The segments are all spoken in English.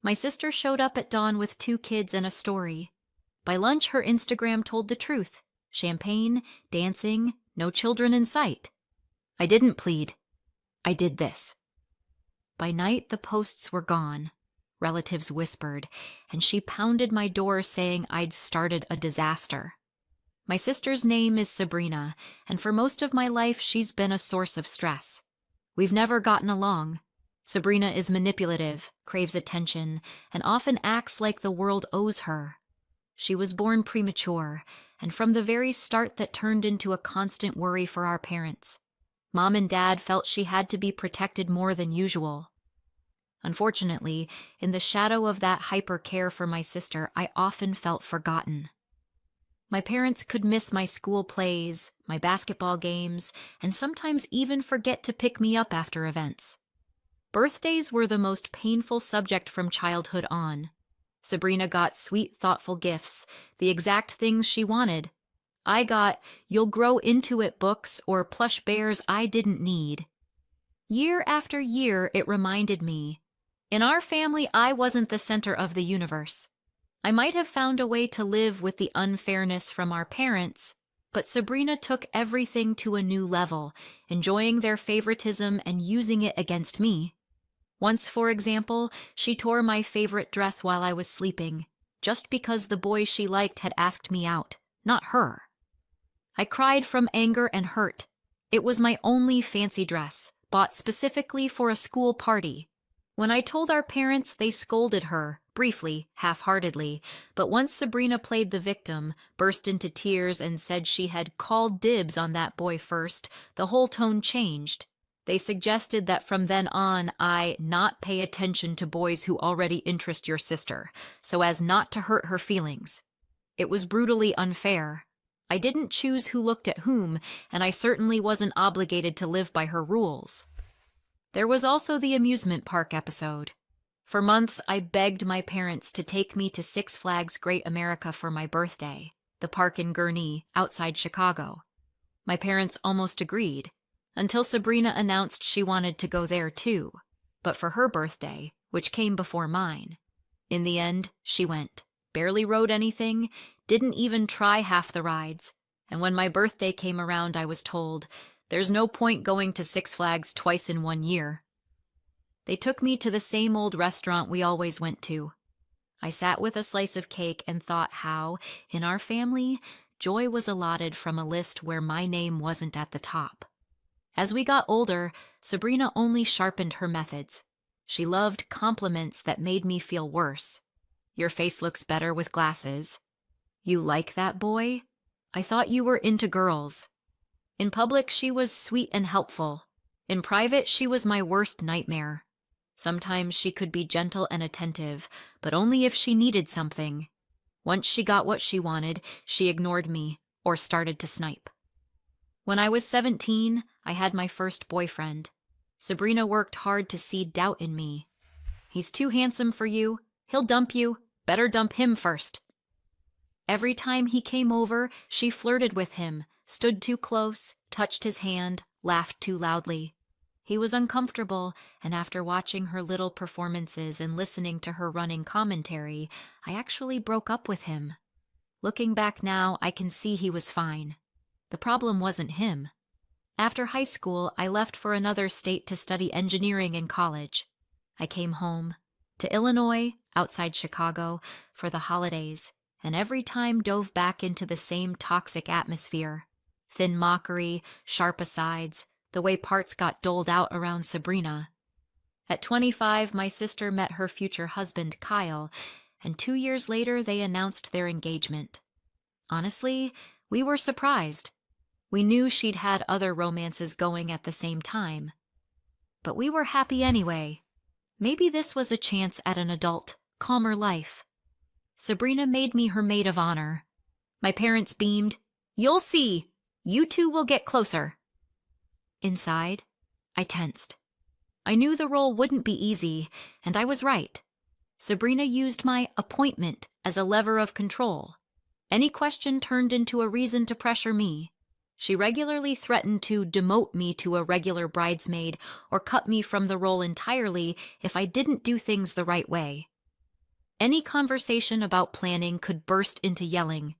My sister showed up at dawn with 2 kids and a story. By lunch, her Instagram told the truth. Champagne, dancing, no children in sight. I didn't plead. I did this. By night, the posts were gone. Relatives whispered, and she pounded my door saying I'd started a disaster. My sister's name is Sabrina, and for most of my life, she's been a source of stress. We've never gotten along. Sabrina is manipulative, craves attention, and often acts like the world owes her. She was born premature, and from the very start that turned into a constant worry for our parents. Mom and Dad felt she had to be protected more than usual. Unfortunately, in the shadow of that hyper care for my sister, I often felt forgotten. My parents could miss my school plays, my basketball games, and sometimes even forget to pick me up after events. Birthdays were the most painful subject from childhood on. Sabrina got sweet, thoughtful gifts, the exact things she wanted. I got "You'll grow into it" books or plush bears I didn't need. Year after year, it reminded me, in our family, I wasn't the center of the universe. I might have found a way to live with the unfairness from our parents, but Sabrina took everything to a new level, enjoying their favoritism and using it against me. Once, for example, she tore my favorite dress while I was sleeping, just because the boy she liked had asked me out, not her. I cried from anger and hurt. It was my only fancy dress, bought specifically for a school party. When I told our parents, they scolded her, briefly, half-heartedly, but once Sabrina played the victim, burst into tears and said she had called dibs on that boy first, the whole tone changed. They suggested that from then on, I not pay attention to boys who already interest your sister, so as not to hurt her feelings. It was brutally unfair. I didn't choose who looked at whom, and I certainly wasn't obligated to live by her rules. There was also the amusement park episode. For months, I begged my parents to take me to Six Flags Great America for my birthday, the park in Gurnee, outside Chicago. My parents almost agreed, until Sabrina announced she wanted to go there too, but for her birthday, which came before mine. In the end, she went, barely rode anything, didn't even try half the rides, and when my birthday came around, I was told, "There's no point going to Six Flags twice in 1 year." They took me to the same old restaurant we always went to. I sat with a slice of cake and thought how, in our family, joy was allotted from a list where my name wasn't at the top. As we got older, Sabrina only sharpened her methods. She loved compliments that made me feel worse. "Your face looks better with glasses." "You like that boy? I thought you were into girls." In public, she was sweet and helpful. In private, she was my worst nightmare. Sometimes she could be gentle and attentive, but only if she needed something. Once she got what she wanted, she ignored me or started to snipe. When I was 17, I had my first boyfriend. Sabrina worked hard to seed doubt in me. "He's too handsome for you. He'll dump you. Better dump him first." Every time he came over, she flirted with him, stood too close, touched his hand, laughed too loudly. He was uncomfortable, and after watching her little performances and listening to her running commentary, I actually broke up with him. Looking back now, I can see he was fine. The problem wasn't him. After high school, I left for another state to study engineering in college. I came home to Illinois, outside Chicago, for the holidays, and every time dove back into the same toxic atmosphere. Thin mockery, sharp asides, the way parts got doled out around Sabrina. At 25, my sister met her future husband, Kyle, and 2 years later they announced their engagement. Honestly, we were surprised. We knew she'd had other romances going at the same time. But we were happy anyway. Maybe this was a chance at an adult, calmer life. Sabrina made me her maid of honor. My parents beamed, "You'll see. You two will get closer." Inside, I tensed. I knew the role wouldn't be easy, and I was right. Sabrina used my appointment as a lever of control. Any question turned into a reason to pressure me. She regularly threatened to demote me to a regular bridesmaid or cut me from the role entirely if I didn't do things the right way. Any conversation about planning could burst into yelling.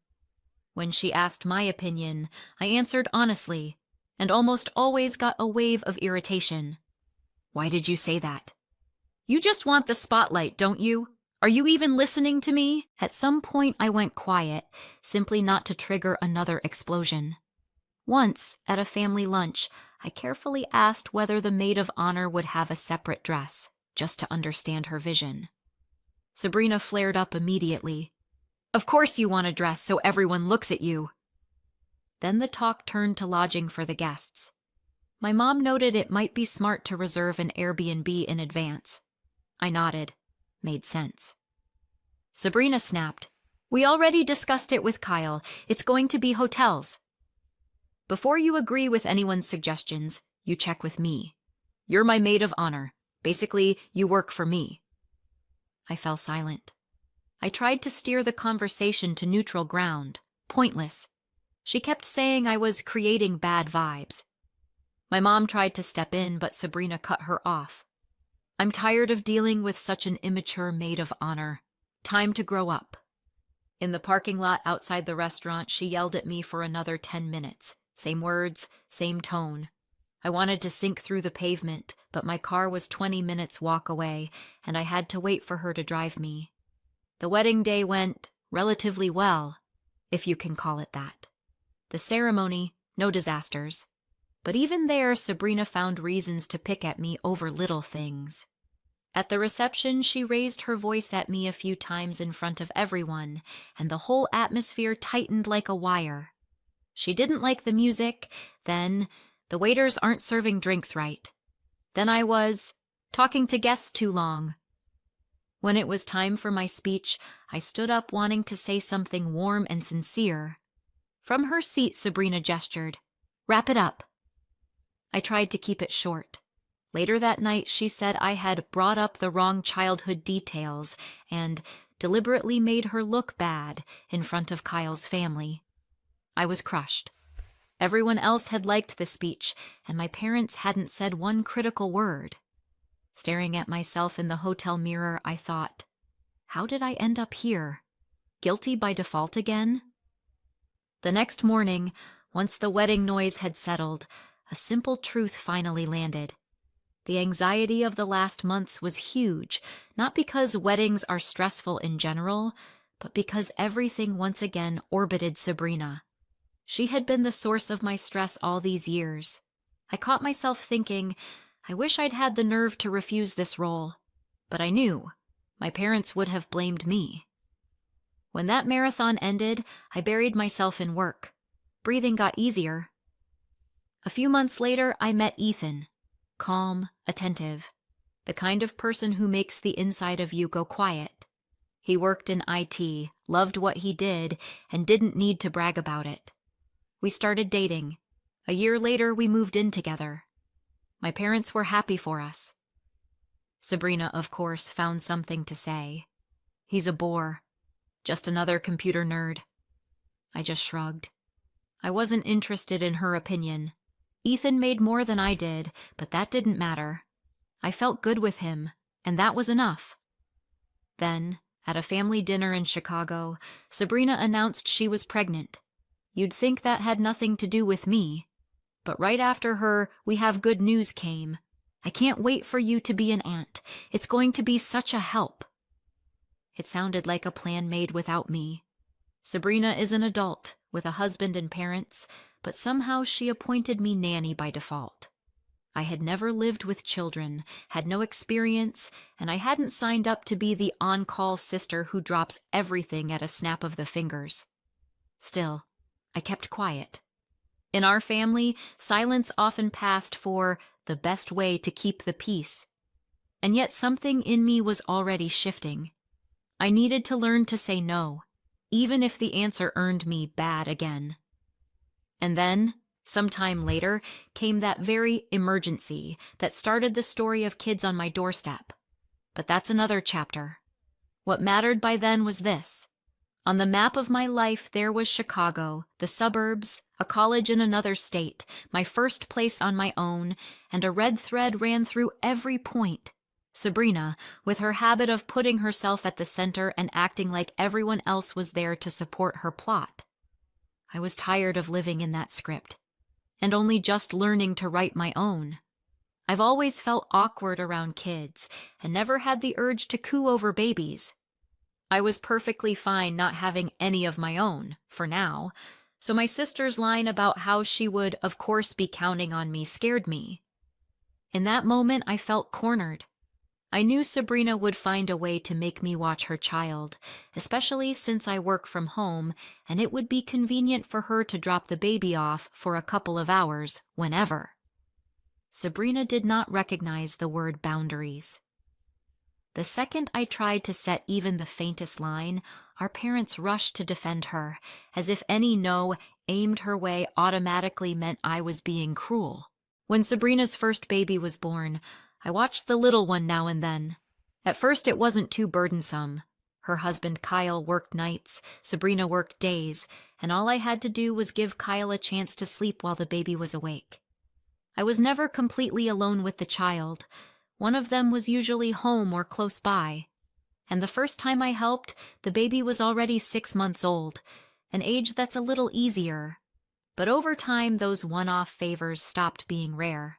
When she asked my opinion, I answered honestly, and almost always got a wave of irritation. "Why did you say that?" "You just want the spotlight, don't you? Are you even listening to me?" At some point I went quiet, simply not to trigger another explosion. Once, at a family lunch, I carefully asked whether the maid of honor would have a separate dress, just to understand her vision. Sabrina flared up immediately. "Of course you want a dress so everyone looks at you." Then the talk turned to lodging for the guests. My mom noted it might be smart to reserve an Airbnb in advance. I nodded. Made sense. Sabrina snapped. "We already discussed it with Kyle. It's going to be hotels." "Before you agree with anyone's suggestions, you check with me. You're my maid of honor. Basically, you work for me." I fell silent. I tried to steer the conversation to neutral ground. Pointless. She kept saying I was creating bad vibes. My mom tried to step in, but Sabrina cut her off. "I'm tired of dealing with such an immature maid of honor. Time to grow up." In the parking lot outside the restaurant, she yelled at me for another 10 minutes. Same words, same tone. I wanted to sink through the pavement, but my car was 20 minutes walk away, and I had to wait for her to drive me. The wedding day went relatively well, if you can call it that. The ceremony, no disasters. But even there, Sabrina found reasons to pick at me over little things. At the reception, she raised her voice at me a few times in front of everyone, and the whole atmosphere tightened like a wire. She didn't like the music, then the waiters aren't serving drinks right. Then I was talking to guests too long. When it was time for my speech, I stood up wanting to say something warm and sincere. From her seat, Sabrina gestured. "Wrap it up." I tried to keep it short. Later that night, she said I had brought up the wrong childhood details and deliberately made her look bad in front of Kyle's family. I was crushed. Everyone else had liked the speech, and my parents hadn't said one critical word. Staring at myself in the hotel mirror, I thought, how did I end up here? Guilty by default again? The next morning, once the wedding noise had settled, a simple truth finally landed. The anxiety of the last months was huge, not because weddings are stressful in general, but because everything once again orbited Sabrina. She had been the source of my stress all these years. I caught myself thinking, I wish I'd had the nerve to refuse this role. But I knew my parents would have blamed me. When that marathon ended, I buried myself in work. Breathing got easier. A few months later, I met Ethan. Calm, attentive. The kind of person who makes the inside of you go quiet. He worked in IT, loved what he did, and didn't need to brag about it. We started dating. A year later, we moved in together. My parents were happy for us. Sabrina, of course, found something to say. He's a bore. Just another computer nerd. I just shrugged. I wasn't interested in her opinion. Ethan made more than I did, but that didn't matter. I felt good with him, and that was enough. Then, at a family dinner in Chicago, Sabrina announced she was pregnant. You'd think that had nothing to do with me. But right after her, "We have good news" came. "I can't wait for you to be an aunt. It's going to be such a help." It sounded like a plan made without me. Sabrina is an adult, with a husband and parents, but somehow she appointed me nanny by default. I had never lived with children, had no experience, and I hadn't signed up to be the on-call sister who drops everything at a snap of the fingers. Still, I kept quiet. In our family, silence often passed for the best way to keep the peace. And yet something in me was already shifting. I needed to learn to say no, even if the answer earned me bad again. And then, sometime later, came that very emergency that started the story of kids on my doorstep. But that's another chapter. What mattered by then was this. On the map of my life, there was Chicago, the suburbs, a college in another state, my first place on my own, and a red thread ran through every point. Sabrina, with her habit of putting herself at the center and acting like everyone else was there to support her plot. I was tired of living in that script, and only just learning to write my own. I've always felt awkward around kids, and never had the urge to coo over babies. I was perfectly fine not having any of my own, for now, so my sister's line about how she would, of course, be counting on me scared me. In that moment, I felt cornered. I knew Sabrina would find a way to make me watch her child, especially since I work from home, and it would be convenient for her to drop the baby off for a couple of hours, whenever. Sabrina did not recognize the word boundaries. The second I tried to set even the faintest line, our parents rushed to defend her, as if any no aimed her way automatically meant I was being cruel. When Sabrina's first baby was born, I watched the little one now and then. At first it wasn't too burdensome. Her husband Kyle worked nights, Sabrina worked days, and all I had to do was give Kyle a chance to sleep while the baby was awake. I was never completely alone with the child. One of them was usually home or close by. And the first time I helped, the baby was already 6 months old, an age that's a little easier. But over time, those one-off favors stopped being rare.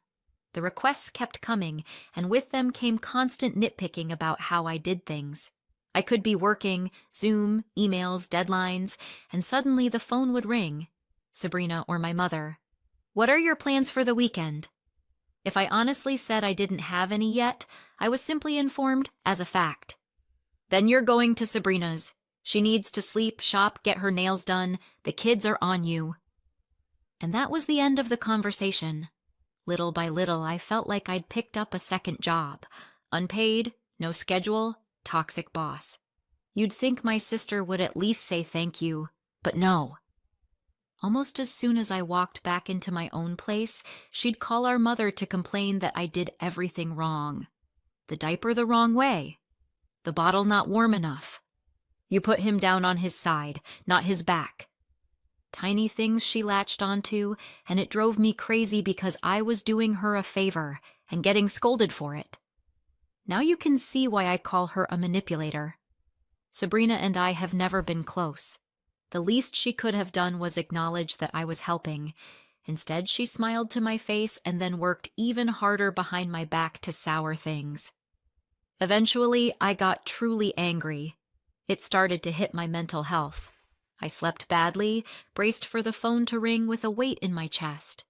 The requests kept coming, and with them came constant nitpicking about how I did things. I could be working, Zoom, emails, deadlines, and suddenly the phone would ring. Sabrina or my mother. "What are your plans for the weekend?" If I honestly said I didn't have any yet, I was simply informed as a fact. "Then you're going to Sabrina's. She needs to sleep, shop, get her nails done. The kids are on you." And that was the end of the conversation. Little by little, I felt like I'd picked up a second job. Unpaid, no schedule, toxic boss. You'd think my sister would at least say thank you, but no. Almost as soon as I walked back into my own place, she'd call our mother to complain that I did everything wrong. The diaper the wrong way. The bottle not warm enough. You put him down on his side, not his back. Tiny things she latched onto, and it drove me crazy because I was doing her a favor and getting scolded for it. Now you can see why I call her a manipulator. Sabrina and I have never been close. The least she could have done was acknowledge that I was helping. Instead, she smiled to my face and then worked even harder behind my back to sour things. Eventually, I got truly angry. It started to hit my mental health. I slept badly, braced for the phone to ring with a weight in my chest.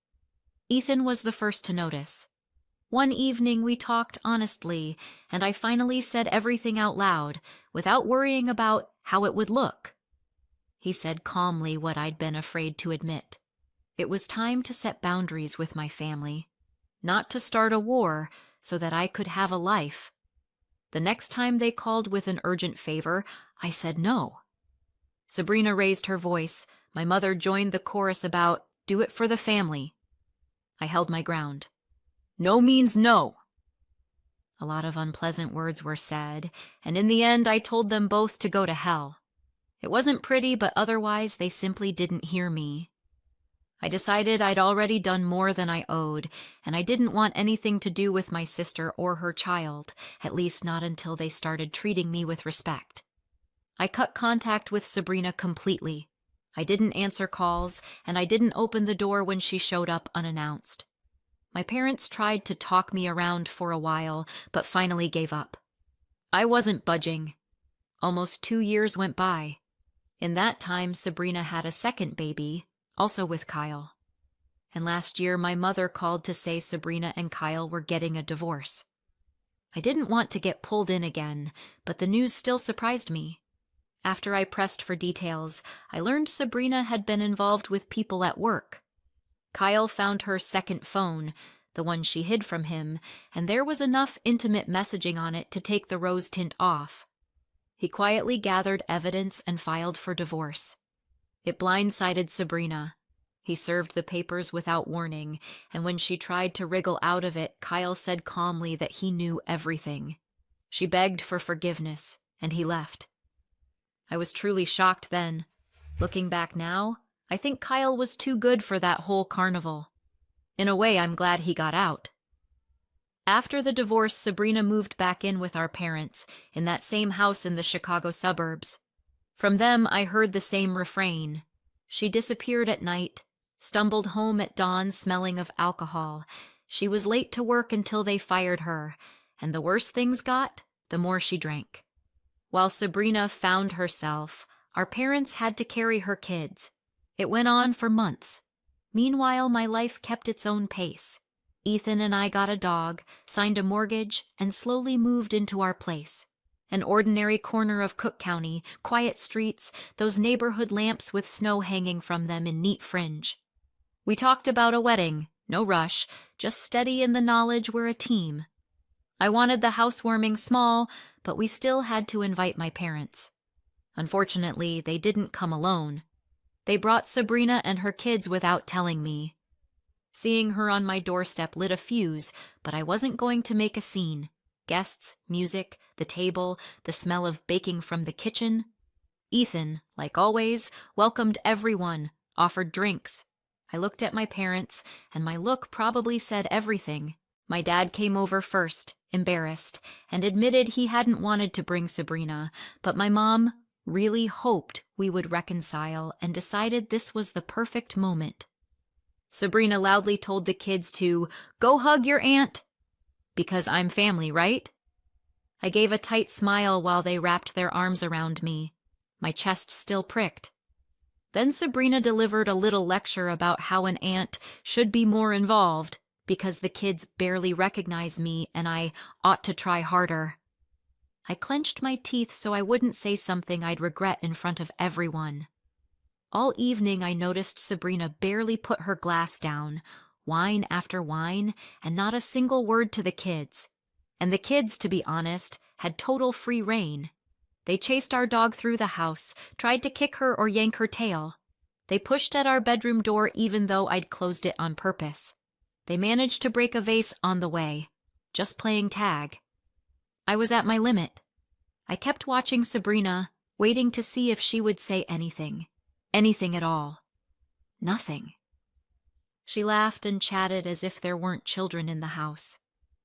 Ethan was the first to notice. One evening we talked honestly, and I finally said everything out loud, without worrying about how it would look. He said calmly what I'd been afraid to admit. It was time to set boundaries with my family, not to start a war so that I could have a life. The next time they called with an urgent favor, I said no. Sabrina raised her voice. My mother joined the chorus about, "Do it for the family." I held my ground. No means no. A lot of unpleasant words were said, and in the end I told them both to go to hell. It wasn't pretty, but otherwise they simply didn't hear me. I decided I'd already done more than I owed, and I didn't want anything to do with my sister or her child, at least not until they started treating me with respect. I cut contact with Sabrina completely. I didn't answer calls, and I didn't open the door when she showed up unannounced. My parents tried to talk me around for a while, but finally gave up. I wasn't budging. Almost 2 years went by. In that time, Sabrina had a second baby, also with Kyle. And last year, my mother called to say Sabrina and Kyle were getting a divorce. I didn't want to get pulled in again, but the news still surprised me. After I pressed for details, I learned Sabrina had been involved with people at work. Kyle found her second phone, the one she hid from him, and there was enough intimate messaging on it to take the rose tint off. He quietly gathered evidence and filed for divorce. It blindsided Sabrina. He served the papers without warning, and when she tried to wriggle out of it, Kyle said calmly that he knew everything. She begged for forgiveness, and he left. I was truly shocked then. Looking back now, I think Kyle was too good for that whole carnival. In a way, I'm glad he got out. After the divorce, Sabrina moved back in with our parents, in that same house in the Chicago suburbs. From them, I heard the same refrain. She disappeared at night, stumbled home at dawn smelling of alcohol. She was late to work until they fired her, and the worse things got, the more she drank. While Sabrina found herself, our parents had to carry her kids. It went on for months. Meanwhile, my life kept its own pace. Ethan and I got a dog, signed a mortgage, and slowly moved into our place. An ordinary corner of Cook County, quiet streets, those neighborhood lamps with snow hanging from them in neat fringe. We talked about a wedding, no rush, just steady in the knowledge we're a team. I wanted the housewarming small, but we still had to invite my parents. Unfortunately, they didn't come alone. They brought Sabrina and her kids without telling me. Seeing her on my doorstep lit a fuse, but I wasn't going to make a scene. Guests, music, the table, the smell of baking from the kitchen. Ethan, like always, welcomed everyone, offered drinks. I looked at my parents, and my look probably said everything. My dad came over first, embarrassed, and admitted he hadn't wanted to bring Sabrina, but my mom really hoped we would reconcile and decided this was the perfect moment. Sabrina loudly told the kids to go hug your aunt, because I'm family, right? I gave a tight smile while they wrapped their arms around me. My chest still pricked. Then Sabrina delivered a little lecture about how an aunt should be more involved, because the kids barely recognize me and I ought to try harder. I clenched my teeth so I wouldn't say something I'd regret in front of everyone. All evening I noticed Sabrina barely put her glass down, wine after wine, and not a single word to the kids. And the kids, to be honest, had total free rein. They chased our dog through the house, tried to kick her or yank her tail. They pushed at our bedroom door even though I'd closed it on purpose. They managed to break a vase on the way, just playing tag. I was at my limit. I kept watching Sabrina, waiting to see if she would say anything. Anything at all. Nothing. She laughed and chatted as if there weren't children in the house.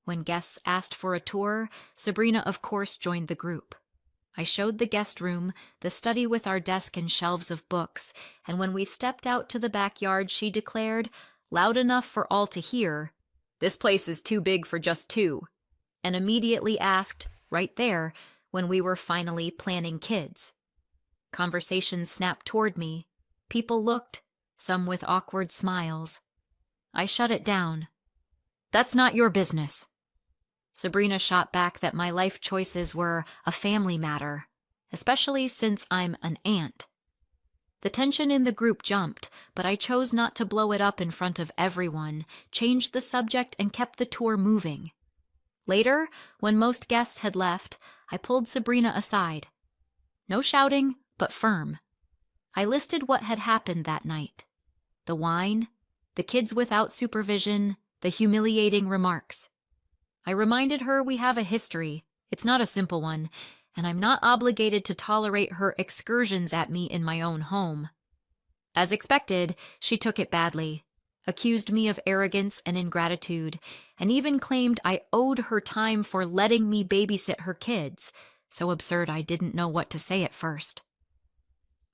When guests asked for a tour, Sabrina of course joined the group. I showed the guest room, the study with our desk and shelves of books, and when we stepped out to the backyard, she declared, loud enough for all to hear, "This place is too big for just two," and immediately asked, right there, when we were finally planning kids. Conversations snapped toward me. People looked, some with awkward smiles. I shut it down. "That's not your business." Sabrina shot back that my life choices were a family matter, especially since I'm an aunt. The tension in the group jumped, but I chose not to blow it up in front of everyone, changed the subject, and kept the tour moving. Later, when most guests had left, I pulled Sabrina aside. No shouting, but firm. I listed what had happened that night. The wine, the kids without supervision, the humiliating remarks. I reminded her we have a history. It's not a simple one, and I'm not obligated to tolerate her excursions at me in my own home. As expected, she took it badly, accused me of arrogance and ingratitude, and even claimed I owed her time for letting me babysit her kids, so absurd I didn't know what to say at first.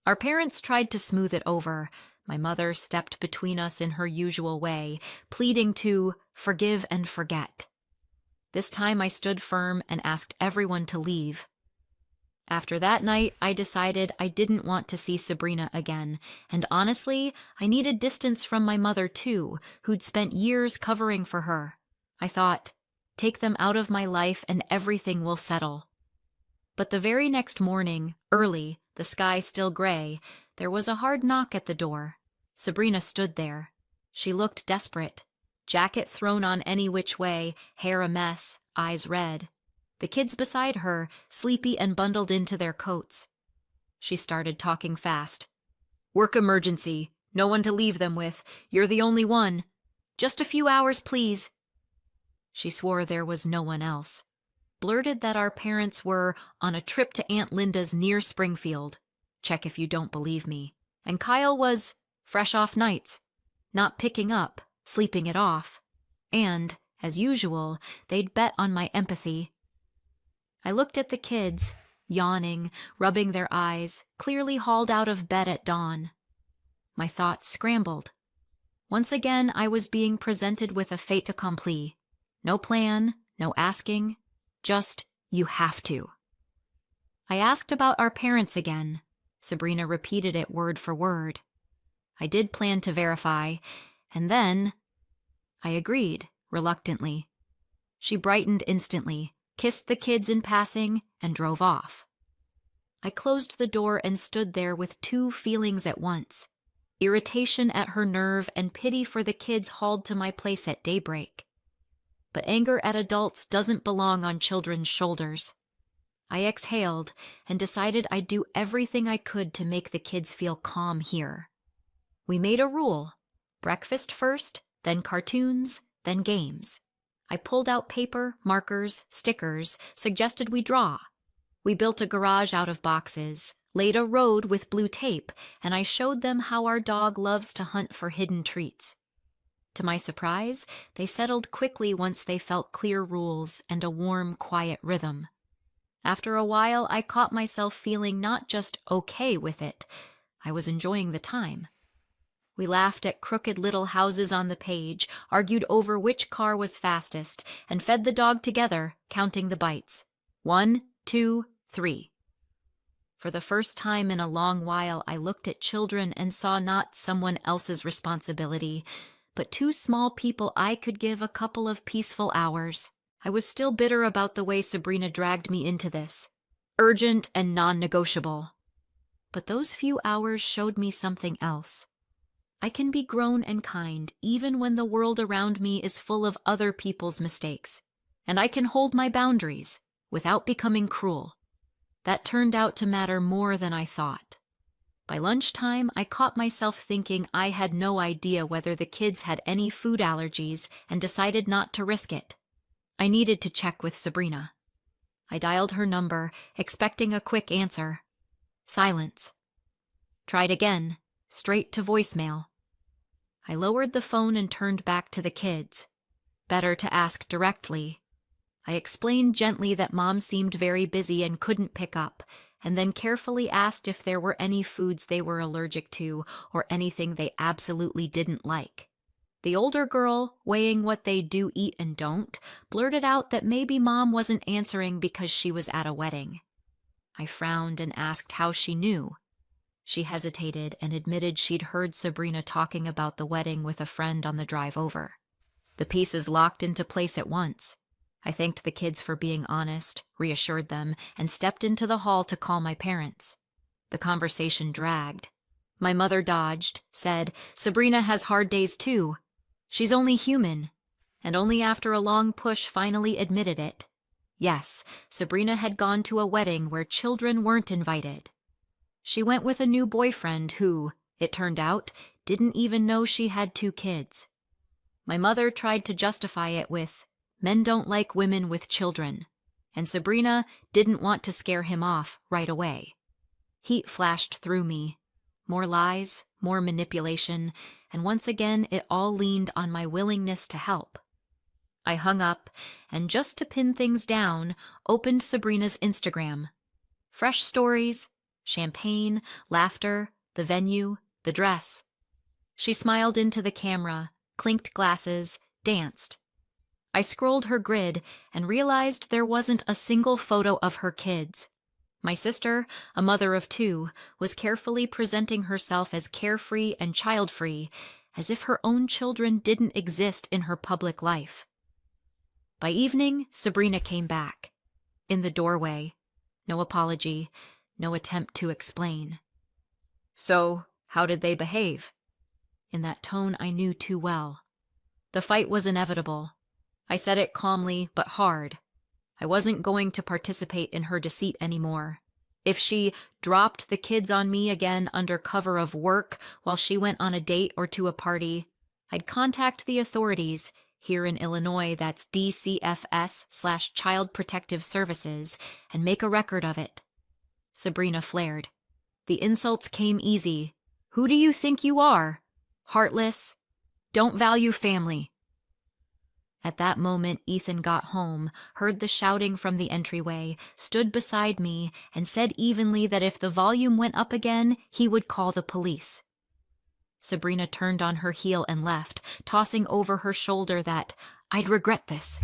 Our parents tried to smooth it over. My mother stepped between us in her usual way, pleading to forgive and forget. This time I stood firm and asked everyone to leave. After that night, I decided I didn't want to see Sabrina again, and honestly, I needed distance from my mother too, who'd spent years covering for her. I thought, take them out of my life and everything will settle. But the very next morning, early, the sky still gray, there was a hard knock at the door. Sabrina stood there. She looked desperate. Jacket thrown on any which way, hair a mess, eyes red. The kids beside her, sleepy and bundled into their coats. She started talking fast. "Work emergency. No one to leave them with. You're the only one. Just a few hours, please." She swore there was no one else. Blurted that our parents were on a trip to Aunt Linda's near Springfield. Check if you don't believe me. And Kyle was fresh off nights. Not picking up, sleeping it off. And As usual, they'd bet on my empathy. I looked at the kids, yawning, rubbing their eyes, clearly hauled out of bed at dawn. My thoughts scrambled. Once again, I was being presented with a fait accompli. No plan, no asking, just, you have to. I asked about our parents again. Sabrina repeated it word for word. I did plan to verify, and then I agreed, reluctantly. She brightened instantly, kissed the kids in passing, and drove off. I closed the door and stood there with two feelings at once: irritation at her nerve and pity for the kids hauled to my place at daybreak. But anger at adults doesn't belong on children's shoulders. I exhaled and decided I'd do everything I could to make the kids feel calm here. We made a rule: breakfast first, then cartoons, then games. I pulled out paper, markers, stickers, suggested we draw. We built a garage out of boxes, laid a road with blue tape, and I showed them how our dog loves to hunt for hidden treats. To my surprise, they settled quickly once they felt clear rules and a warm, quiet rhythm. After a while, I caught myself feeling not just okay with it, I was enjoying the time. We laughed at crooked little houses on the page, argued over which car was fastest, and fed the dog together, counting the bites. 1, 2, 3. For the first time in a long while, I looked at children and saw not someone else's responsibility, but two small people I could give a couple of peaceful hours. I was still bitter about the way Sabrina dragged me into this. Urgent and non-negotiable. But those few hours showed me something else. I can be grown and kind even when the world around me is full of other people's mistakes, and I can hold my boundaries without becoming cruel. That turned out to matter more than I thought. By lunchtime, I caught myself thinking I had no idea whether the kids had any food allergies and decided not to risk it. I needed to check with Sabrina. I dialed her number, expecting a quick answer. Silence. Tried again, straight to voicemail. I lowered the phone and turned back to the kids. Better to ask directly. I explained gently that Mom seemed very busy and couldn't pick up, and then carefully asked if there were any foods they were allergic to or anything they absolutely didn't like. The older girl, weighing what they do eat and don't, blurted out that maybe Mom wasn't answering because she was at a wedding. I frowned and asked how she knew. She hesitated and admitted she'd heard Sabrina talking about the wedding with a friend on the drive over. The pieces locked into place at once. I thanked the kids for being honest, reassured them, and stepped into the hall to call my parents. The conversation dragged. My mother dodged, said, "Sabrina has hard days too. She's only human," and only after a long push finally admitted it. Yes, Sabrina had gone to a wedding where children weren't invited. She went with a new boyfriend who, it turned out, didn't even know she had 2 kids. My mother tried to justify it with, men don't like women with children, and Sabrina didn't want to scare him off right away. Heat flashed through me. More lies, more manipulation, and once again it all leaned on my willingness to help. I hung up, and just to pin things down, opened Sabrina's Instagram. Fresh stories, champagne, laughter, the venue, the dress. She smiled into the camera, clinked glasses, danced. I scrolled her grid and realized there wasn't a single photo of her kids. My sister, a mother of 2, was carefully presenting herself as carefree and child-free, as if her own children didn't exist in her public life. By evening, Sabrina came back. In the doorway. No apology, no attempt to explain. "So, how did they behave?" In that tone I knew too well. The fight was inevitable. I said it calmly but hard. I wasn't going to participate in her deceit anymore. If she dropped the kids on me again under cover of work while she went on a date or to a party, I'd contact the authorities. Here in Illinois, that's DCFS/Child Protective Services, and make a record of it. Sabrina flared. The insults came easy. "Who do you think you are? Heartless? Don't value family." At that moment, Ethan got home, heard the shouting from the entryway, stood beside me, and said evenly that if the volume went up again, he would call the police. Sabrina turned on her heel and left, tossing over her shoulder that I'd regret this.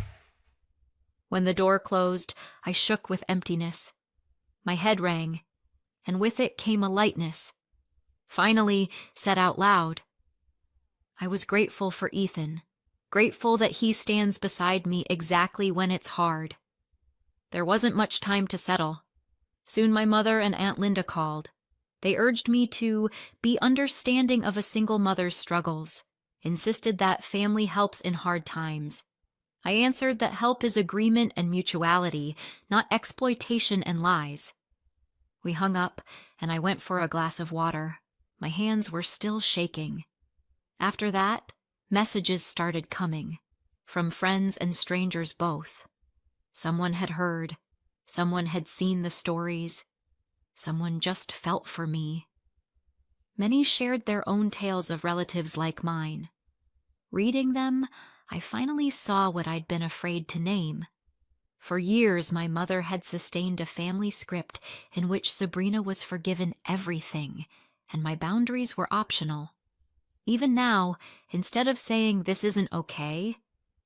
When the door closed, I shook with emptiness. My head rang, and with it came a lightness. Finally, said out loud, I was grateful for Ethan, grateful that he stands beside me exactly when it's hard. There wasn't much time to settle. Soon my mother and Aunt Linda called. They urged me to be understanding of a single mother's struggles, insisted that family helps in hard times. I answered that help is agreement and mutuality, not exploitation and lies. We hung up, and I went for a glass of water. My hands were still shaking. After that, messages started coming, from friends and strangers both. Someone had heard, someone had seen the stories, someone just felt for me. Many shared their own tales of relatives like mine. Reading them, I finally saw what I'd been afraid to name. For years, my mother had sustained a family script in which Sabrina was forgiven everything, and my boundaries were optional. Even now, instead of saying this isn't okay,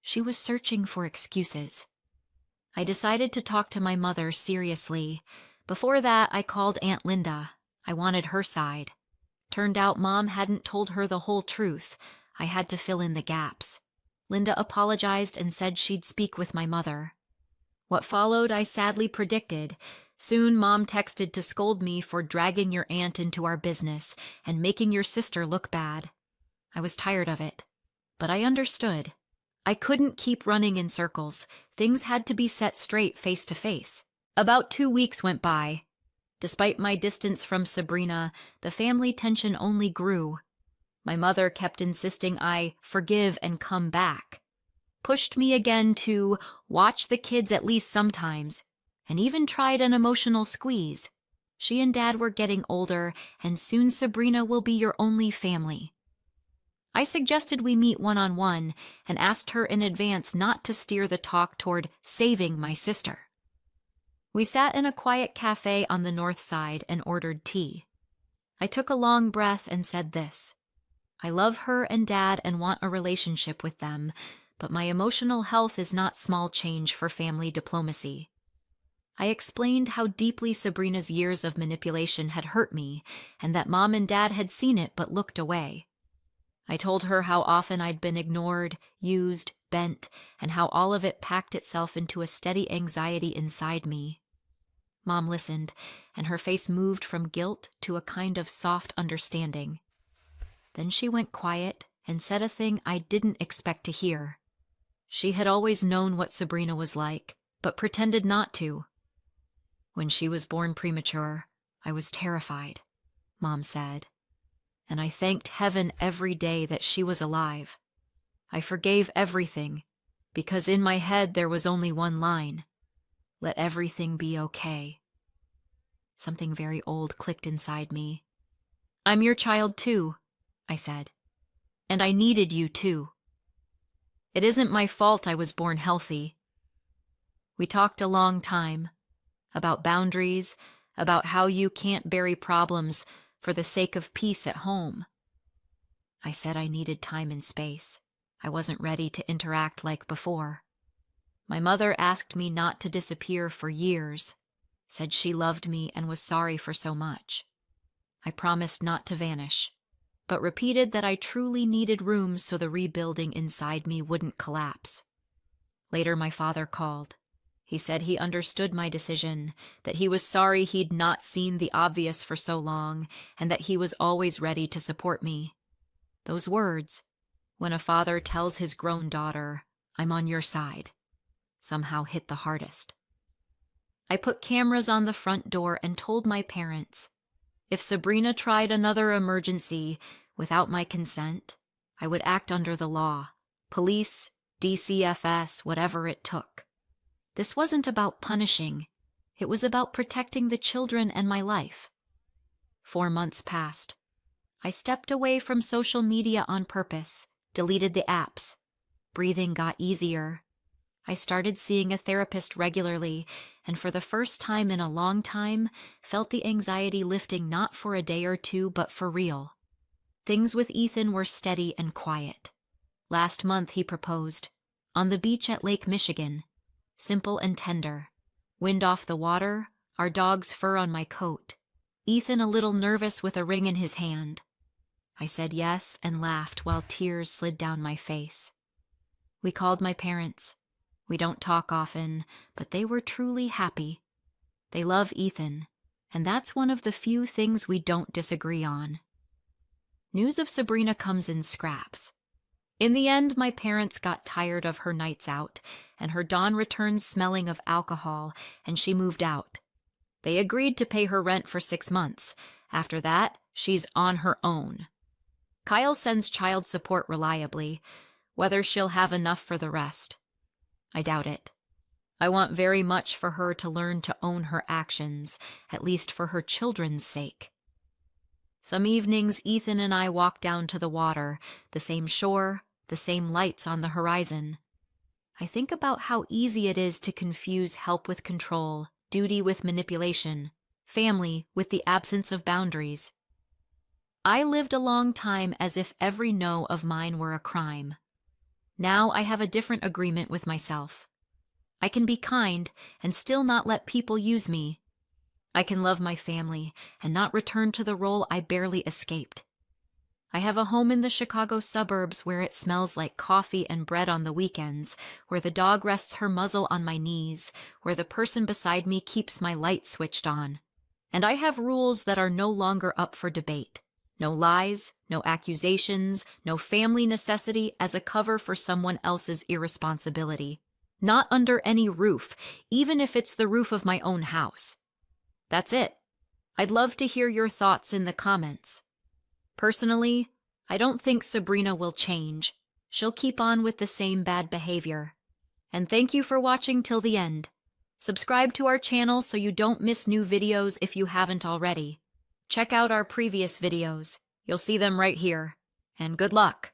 she was searching for excuses. I decided to talk to my mother seriously. Before that, I called Aunt Linda. I wanted her side. Turned out Mom hadn't told her the whole truth. I had to fill in the gaps. Linda apologized and said she'd speak with my mother. What followed I sadly predicted. Soon Mom texted to scold me for dragging your aunt into our business and making your sister look bad. I was tired of it, but I understood. I couldn't keep running in circles. Things had to be set straight face to face. About 2 weeks went by. Despite my distance from Sabrina, the family tension only grew. My mother kept insisting I forgive and come back. Pushed me again to watch the kids at least sometimes, and even tried an emotional squeeze. She and Dad were getting older, and soon Sabrina will be your only family. I suggested we meet one-on-one and asked her in advance not to steer the talk toward saving my sister. We sat in a quiet cafe on the north side and ordered tea. I took a long breath and said this. I love her and Dad and want a relationship with them, but my emotional health is not small change for family diplomacy. I explained how deeply Sabrina's years of manipulation had hurt me, and that Mom and Dad had seen it but looked away. I told her how often I'd been ignored, used, bent, and how all of it packed itself into a steady anxiety inside me. Mom listened, and her face moved from guilt to a kind of soft understanding. Then she went quiet and said a thing I didn't expect to hear. She had always known what Sabrina was like, but pretended not to. When she was born premature, I was terrified, Mom said. And I thanked heaven every day that she was alive. I forgave everything, because in my head there was only one line. Let everything be okay. Something very old clicked inside me. I'm your child too, I said. And I needed you too. It isn't my fault I was born healthy. We talked a long time about boundaries, about how you can't bury problems for the sake of peace at home. I said I needed time and space. I wasn't ready to interact like before. My mother asked me not to disappear for years, said she loved me and was sorry for so much. I promised not to vanish, but repeated that I truly needed room so the rebuilding inside me wouldn't collapse. Later, my father called. He said he understood my decision, that he was sorry he'd not seen the obvious for so long, and that he was always ready to support me. Those words, when a father tells his grown daughter, I'm on your side, somehow hit the hardest. I put cameras on the front door and told my parents, if Sabrina tried another emergency without my consent, I would act under the law, police, DCFS, whatever it took. This wasn't about punishing. It was about protecting the children and my life. 4 months passed. I stepped away from social media on purpose, deleted the apps, breathing got easier. I started seeing a therapist regularly, and for the first time in a long time, felt the anxiety lifting not for a day or two, but for real. Things with Ethan were steady and quiet. Last month he proposed, on the beach at Lake Michigan. Simple and tender. Wind off the water, our dog's fur on my coat. Ethan a little nervous with a ring in his hand. I said yes and laughed while tears slid down my face. We called my parents. We don't talk often, but they were truly happy. They love Ethan, and that's one of the few things we don't disagree on. News of Sabrina comes in scraps. In the end, my parents got tired of her nights out, and her Dawn returns smelling of alcohol, and she moved out. They agreed to pay her rent for 6 months. After that, she's on her own. Kyle sends child support reliably. Whether she'll have enough for the rest, I doubt it. I want very much for her to learn to own her actions, at least for her children's sake. Some evenings, Ethan and I walk down to the water, the same shore, the same lights on the horizon. I think about how easy it is to confuse help with control, duty with manipulation, family with the absence of boundaries. I lived a long time as if every no of mine were a crime. Now I have a different agreement with myself. I can be kind and still not let people use me. I can love my family and not return to the role I barely escaped. I have a home in the Chicago suburbs where it smells like coffee and bread on the weekends, where the dog rests her muzzle on my knees, where the person beside me keeps my light switched on. And I have rules that are no longer up for debate. No lies, no accusations, no family necessity as a cover for someone else's irresponsibility. Not under any roof, even if it's the roof of my own house. That's it. I'd love to hear your thoughts in the comments. Personally, I don't think Sabrina will change. She'll keep on with the same bad behavior. And thank you for watching till the end. Subscribe to our channel so you don't miss new videos if you haven't already. Check out our previous videos. You'll see them right here. And good luck!